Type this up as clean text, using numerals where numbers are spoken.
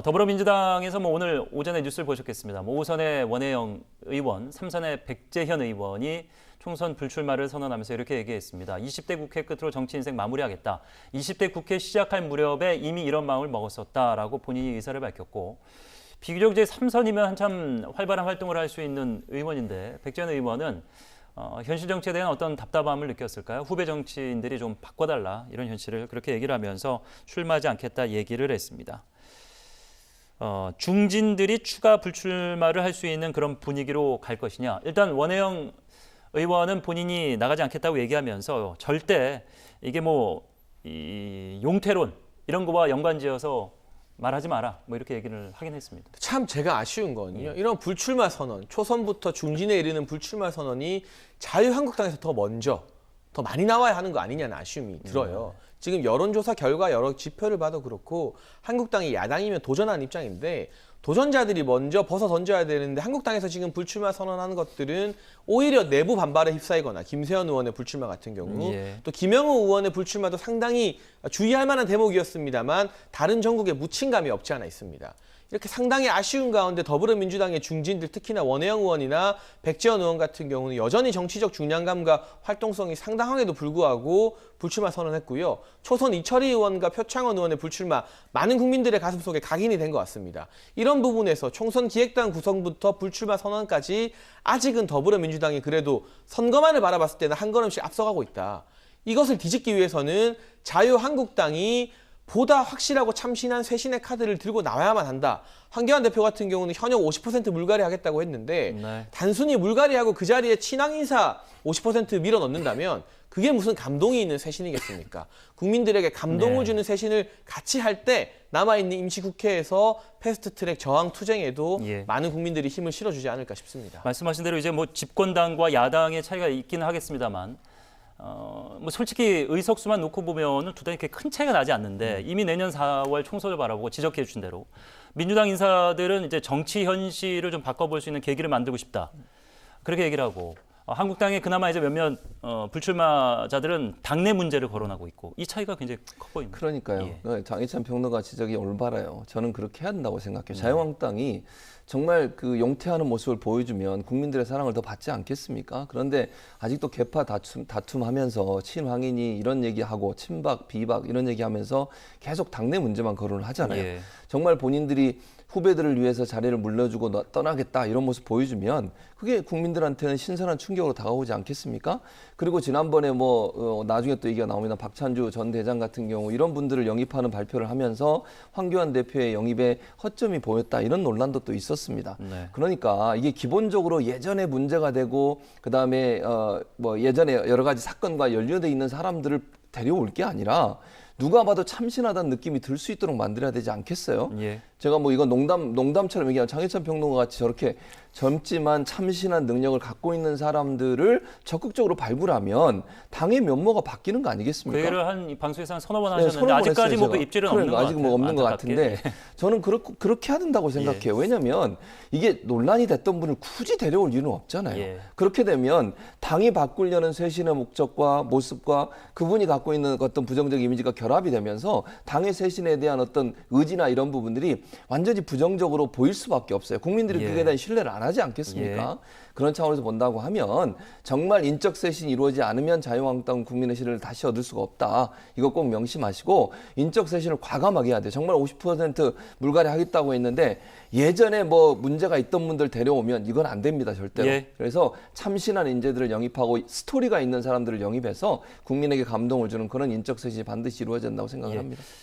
더불어민주당에서 오늘 오전에 뉴스를 보셨겠습니다. 5선의 원혜영 의원, 3선의 백재현 의원이 총선 불출마를 선언하면서 이렇게 얘기했습니다. 20대 국회 끝으로 정치 인생 마무리하겠다. 20대 국회 시작할 무렵에 이미 이런 마음을 먹었었다라고 본인이 의사를 밝혔고, 비교적 이제 3선이면 한참 활발한 활동을 할 수 있는 의원인데, 백재현 의원은 현실 정치에 대한 어떤 답답함을 느꼈을까요? 후배 정치인들이 좀 바꿔달라, 이런 현실을 그렇게 얘기를 하면서 출마하지 않겠다 얘기를 했습니다. 중진들이 추가 불출마를 할 수 있는 그런 분위기로 갈 것이냐. 일단 원혜영 의원은 본인이 나가지 않겠다고 얘기하면서 절대 이게 이 용태론 이런 거와 연관지어서 말하지 마라, 이렇게 얘기를 하긴 했습니다. 참 제가 아쉬운 거는요. 이런 불출마 선언, 초선부터 중진에 이르는 불출마 선언이 자유한국당에서 더 먼저, 더 많이 나와야 하는 거 아니냐는 아쉬움이 들어요. 지금 여론조사 결과 여러 지표를 봐도 그렇고 한국당이 야당이면 도전하는 입장인데 도전자들이 먼저 벗어 던져야 되는데 한국당에서 지금 불출마 선언하는 것들은 오히려 내부 반발에 휩싸이거나 김세현 의원의 불출마 같은 경우 또 김영우 의원의 불출마도 상당히 주의할 만한 대목이었습니다만 다른 전국에 묻힌 감이 없지 않아 있습니다. 이렇게 상당히 아쉬운 가운데 더불어민주당의 중진들, 특히나 원혜영 의원이나 백재현 의원 같은 경우는 여전히 정치적 중량감과 활동성이 상당함에도 불구하고 불출마 선언했고요. 초선 이철희 의원과 표창원 의원의 불출마, 많은 국민들의 가슴속에 각인이 된 것 같습니다. 이런 부분에서 총선 기획단 구성부터 불출마 선언까지 아직은 더불어민주당이 그래도 선거만을 바라봤을 때는 한 걸음씩 앞서가고 있다. 이것을 뒤집기 위해서는 자유한국당이 보다 확실하고 참신한 쇄신의 카드를 들고 나와야만 한다. 황교안 대표 같은 경우는 현역 50% 물갈이 하겠다고 했는데 단순히 물갈이하고 그 자리에 친황 인사 50% 밀어넣는다면 그게 무슨 감동이 있는 쇄신이겠습니까? 국민들에게 감동을 주는 쇄신을 같이 할 때 남아있는 임시국회에서 패스트트랙 저항 투쟁에도 많은 국민들이 힘을 실어주지 않을까 싶습니다. 말씀하신 대로 이제 집권당과 야당의 차이가 있기는 하겠습니다만 솔직히 의석수만 놓고 보면은 두 당이 그렇게 큰 차이가 나지 않는데 이미 내년 4월 총선을 바라보고 지적해 주신 대로 민주당 인사들은 이제 정치 현실을 좀 바꿔볼 수 있는 계기를 만들고 싶다. 그렇게 얘기를 하고 한국당에 그나마 이제 몇몇 불출마자들은 당내 문제를 거론하고 있고 이 차이가 굉장히 커 보입니다. 그러니까요. 장희찬 평론가 지적이 올바라요. 저는 그렇게 해야 된다고 생각해요. 자유한국당이 정말 그 용퇴하는 모습을 보여주면 국민들의 사랑을 더 받지 않겠습니까? 그런데 아직도 계파 다툼하면서 친황인이 이런 얘기하고 친박, 비박 이런 얘기하면서 계속 당내 문제만 거론을 하잖아요. 정말 본인들이 후배들을 위해서 자리를 물려주고 떠나겠다 이런 모습 보여주면 그게 국민들한테는 신선한 충격으로 다가오지 않겠습니까? 그리고 지난번에 나중에 또 얘기가 나옵니다. 박찬주 전 대장 같은 경우 이런 분들을 영입하는 발표를 하면서 황교안 대표의 영입에 허점이 보였다 이런 논란도 또 있었습니다. 그러니까 이게 기본적으로 예전에 문제가 되고 그다음에 예전에 여러 가지 사건과 연루돼 있는 사람들을 데려올 게 아니라 누가 봐도 참신하다는 느낌이 들 수 있도록 만들어야 되지 않겠어요? 제가 이건 농담처럼 얘기하면 장희찬 평론가 같이 저렇게 젊지만 참신한 능력을 갖고 있는 사람들을 적극적으로 발굴하면 당의 면모가 바뀌는 거 아니겠습니까? 그 얘기를 한 방송에서 서너 번 하셨는데 아직까지 그 입질은 없는 것 같아요. 아직 없는 것 같은데 저는 그렇게 해야 된다고 생각해요. 왜냐하면 이게 논란이 됐던 분을 굳이 데려올 이유는 없잖아요. 그렇게 되면 당이 바꾸려는 쇄신의 목적과 모습과 그분이 갖고 있는 어떤 부정적 이미지가 결합이 되면서 당의 쇄신에 대한 어떤 의지나 이런 부분들이 완전히 부정적으로 보일 수밖에 없어요. 국민들이 그에 대한 신뢰를 안 하지 않겠습니까? 그런 차원에서 본다고 하면 정말 인적 쇄신이 이루어지지 않으면 자유한국당 국민의 신뢰를 다시 얻을 수가 없다. 이거 꼭 명심하시고 인적 쇄신을 과감하게 해야 돼요. 정말 50% 물갈이 하겠다고 했는데 예전에 문제가 있던 분들 데려오면 이건 안 됩니다. 절대로. 그래서 참신한 인재들을 영입하고 스토리가 있는 사람들을 영입해서 국민에게 감동을 주는 그런 인적 쇄신이 반드시 이루어진다고 생각을 합니다.